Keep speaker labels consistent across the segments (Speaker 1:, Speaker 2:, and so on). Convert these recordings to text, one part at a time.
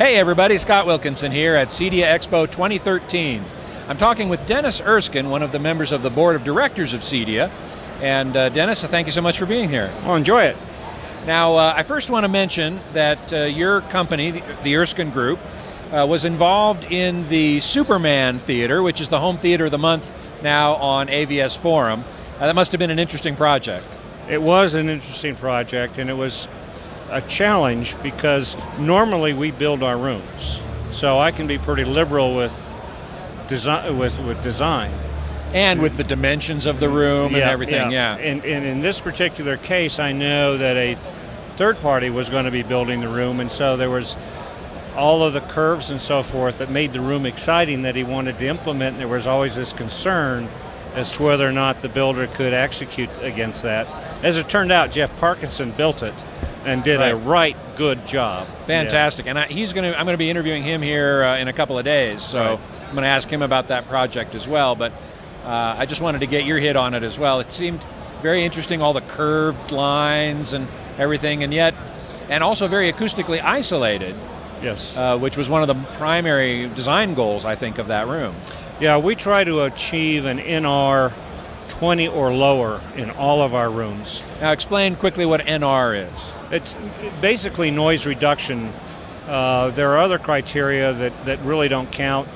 Speaker 1: Hey everybody, Scott Wilkinson here at CEDIA Expo 2013. I'm talking with Dennis Erskine, one of the members of the board of directors of CEDIA. And Dennis, thank you so much for being here.
Speaker 2: Well, enjoy it.
Speaker 1: Now, I first want to mention that your company, the Erskine Group, was involved in the Superman Theater, which is the home theater of the month now on AVS Forum. That must have been an interesting project.
Speaker 2: It was an interesting project, and it was a challenge because normally we build our rooms. So I can be pretty liberal with design.
Speaker 1: And with the dimensions of the room and everything, yeah.
Speaker 2: And in this particular case, I know that a third party was going to be building the room, and so there was all of the curves and so forth that made the room exciting that he wanted to implement, and there was always this concern as to whether or not the builder could execute against that. As it turned out, Jeff Parkinson built it and did a good job.
Speaker 1: Fantastic. Yeah. And I'm going to be interviewing him here in a couple of days, so I'm going to ask him about that project as well. But I just wanted to get your hit on it as well. It seemed very interesting, all the curved lines and everything, and also very acoustically isolated.
Speaker 2: Yes.
Speaker 1: Which was one of the primary design goals, I think, of that room.
Speaker 2: Yeah, we try to achieve an NR 20 or lower in all of our rooms.
Speaker 1: Now explain quickly what NR is.
Speaker 2: It's basically noise reduction. There are other criteria that really don't count.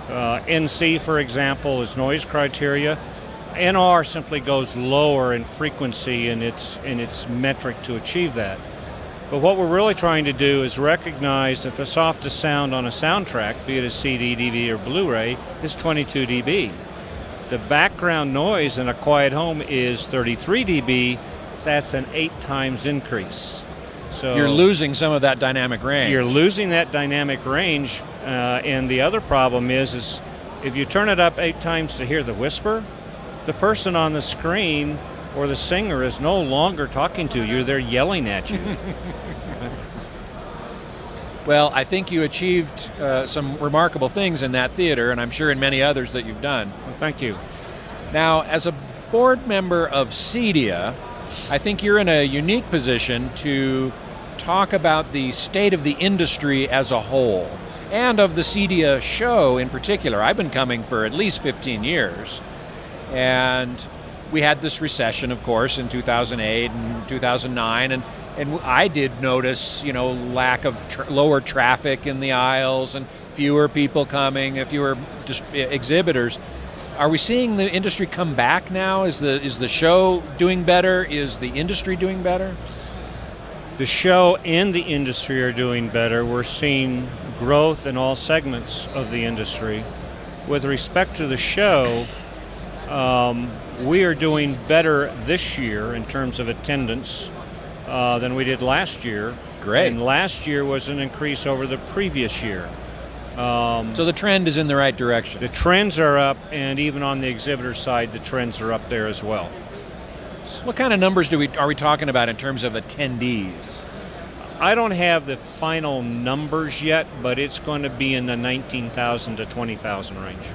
Speaker 2: NC, for example, is noise criteria. NR simply goes lower in frequency in its metric to achieve that. But what we're really trying to do is recognize that the softest sound on a soundtrack, be it a CD, DVD, or Blu-ray, is 22 dB. The background noise in a quiet home is 33 dB. That's an 8 times increase. So
Speaker 1: you're losing some of that dynamic range.
Speaker 2: You're losing that dynamic range, and the other problem is if you turn it up 8 times to hear the whisper, the person on the screen or the singer is no longer talking to you, they're yelling at you.
Speaker 1: Well, I think you achieved some remarkable things in that theater, and I'm sure in many others that you've done.
Speaker 2: Well, thank you.
Speaker 1: Now, as a board member of CEDIA, I think you're in a unique position to talk about the state of the industry as a whole, and of the CEDIA show in particular. I've been coming for at least 15 years, and we had this recession, of course, in 2008 and 2009, and I did notice, lack of lower traffic in the aisles and fewer people coming, fewer exhibitors. Are we seeing the industry come back now? Is the show doing better? Is the industry doing better?
Speaker 2: The show and the industry are doing better. We're seeing growth in all segments of the industry. With respect to the show, we are doing better this year in terms of attendance than we did last year.
Speaker 1: Great.
Speaker 2: And last year was an increase over the previous year.
Speaker 1: So the trend is in the right direction.
Speaker 2: The trends are up, and even on the exhibitor side, the trends are up there as well.
Speaker 1: What kind of numbers are we talking about in terms of attendees?
Speaker 2: I don't have the final numbers yet, but it's going to be in the 19,000 to 20,000 range.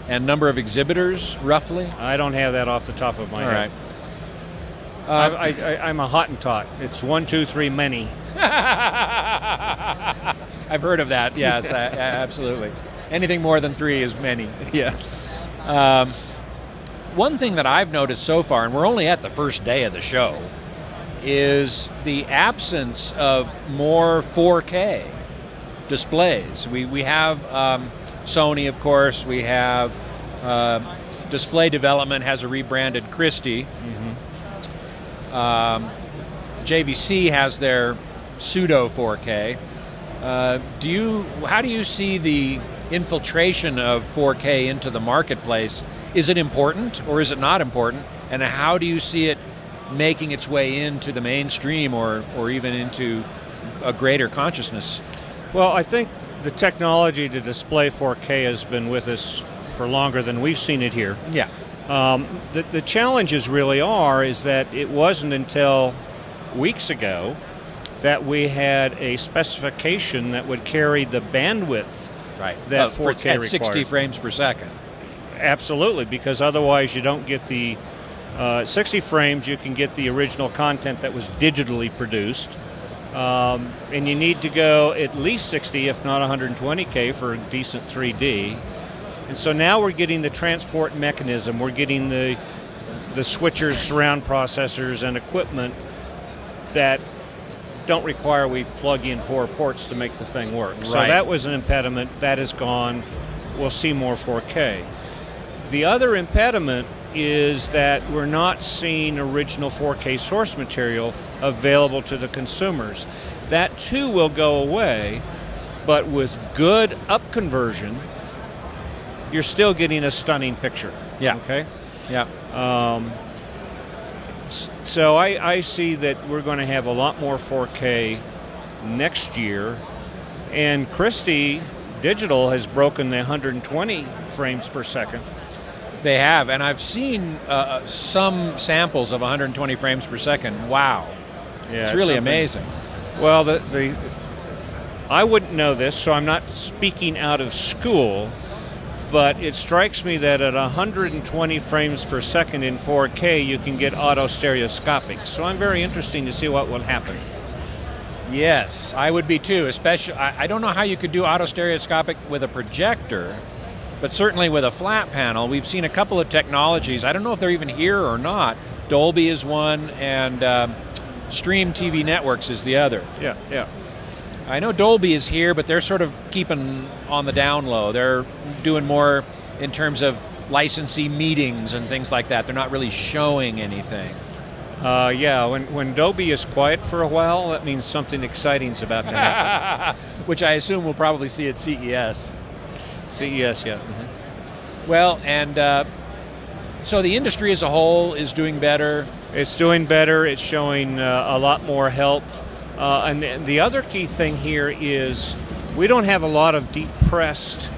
Speaker 1: And number of exhibitors, roughly?
Speaker 2: I don't have that off the top of my head.
Speaker 1: All right.
Speaker 2: I'm a Hottentot. It's 1, 2, 3, many.
Speaker 1: I've heard of that, yes, absolutely. Anything more than 3 is many.
Speaker 2: Yeah.
Speaker 1: One thing that I've noticed so far, and we're only at the first day of the show, is the absence of more 4K displays. We have Sony, of course. We have Display Development has a rebranded Christie. JVC has their pseudo 4K. How do you see the infiltration of 4K into the marketplace? Is it important or is it not important? And how do you see it making its way into the mainstream or even into a greater consciousness?
Speaker 2: Well, I think the technology to display 4K has been with us for longer than we've seen it here.
Speaker 1: Yeah.
Speaker 2: The challenges really is that it wasn't until weeks ago that we had a specification that would carry the bandwidth that 4K
Speaker 1: at
Speaker 2: required.
Speaker 1: 60 frames per second.
Speaker 2: Absolutely, because otherwise you don't get the 60 frames, you can get the original content that was digitally produced. And you need to go at least 60, if not 120K for a decent 3D. And so now we're getting the transport mechanism, we're getting the switchers, surround processors, and equipment that don't require we plug in 4 ports to make the thing work.
Speaker 1: Right.
Speaker 2: So that was an impediment. That is gone. We'll see more 4K. The other impediment is that we're not seeing original 4K source material available to the consumers. That too will go away, but with good up conversion, you're still getting a stunning picture.
Speaker 1: Yeah.
Speaker 2: Okay?
Speaker 1: Yeah.
Speaker 2: So I see that we're going to have a lot more 4K next year, and Christie Digital has broken the 120 frames per second.
Speaker 1: They have, and I've seen some samples of 120 frames per second. Wow.
Speaker 2: Yeah,
Speaker 1: it's really amazing.
Speaker 2: Well, I wouldn't know this, so I'm not speaking out of school, but it strikes me that at 120 frames per second in 4K, you can get auto stereoscopic. So I'm very interested to see what will happen.
Speaker 1: Yes, I would be too. Especially, I don't know how you could do auto stereoscopic with a projector, but certainly with a flat panel. We've seen a couple of technologies. I don't know if they're even here or not. Dolby is one, and Stream TV Networks is the other.
Speaker 2: Yeah, yeah.
Speaker 1: I know Dolby is here, but they're sort of keeping on the down low. They're doing more in terms of licensee meetings and things like that. They're not really showing anything.
Speaker 2: Yeah, when Dolby is quiet for a while, that means something exciting's about to happen.
Speaker 1: Which I assume we'll probably see at CES.
Speaker 2: CES, yeah. Mm-hmm.
Speaker 1: Well, and so the industry as a whole is doing better.
Speaker 2: It's doing better. It's showing a lot more health. And the other key thing here is we don't have a lot of depressed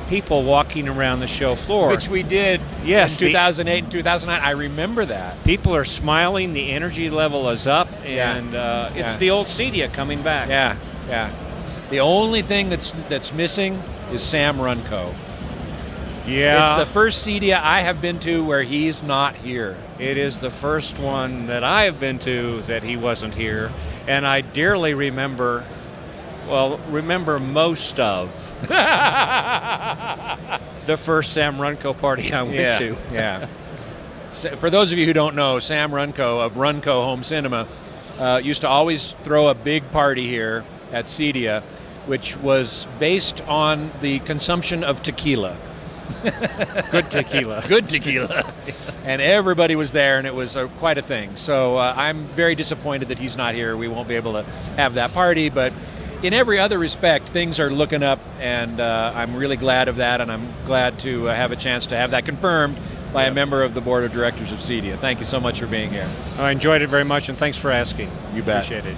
Speaker 2: people walking around the show floor.
Speaker 1: Which we did in 2008 and 2009. I remember that.
Speaker 2: People are smiling. The energy level is up. And it's the old CEDIA coming back.
Speaker 1: Yeah, yeah. The only thing that's missing is Sam Runco.
Speaker 2: Yeah.
Speaker 1: It's the first CEDIA I have been to where he's not here.
Speaker 2: It is the first one that I have been to that he wasn't here. And I dearly remember most of the first Sam Runco party I went to.
Speaker 1: Yeah. So for those of you who don't know, Sam Runco of Runco Home Cinema used to always throw a big party here at CEDIA, which was based on the consumption of tequila.
Speaker 2: Good tequila.
Speaker 1: Good tequila.
Speaker 2: Yes.
Speaker 1: And everybody was there, and it was quite a thing. So I'm very disappointed that he's not here. We won't be able to have that party, but in every other respect, things are looking up, and I'm really glad of that, and I'm glad to have a chance to have that confirmed by a member of the board of directors of CEDIA. Thank you so much for being here.
Speaker 2: I enjoyed it very much, and thanks for asking.
Speaker 1: You bet.
Speaker 2: Appreciate it.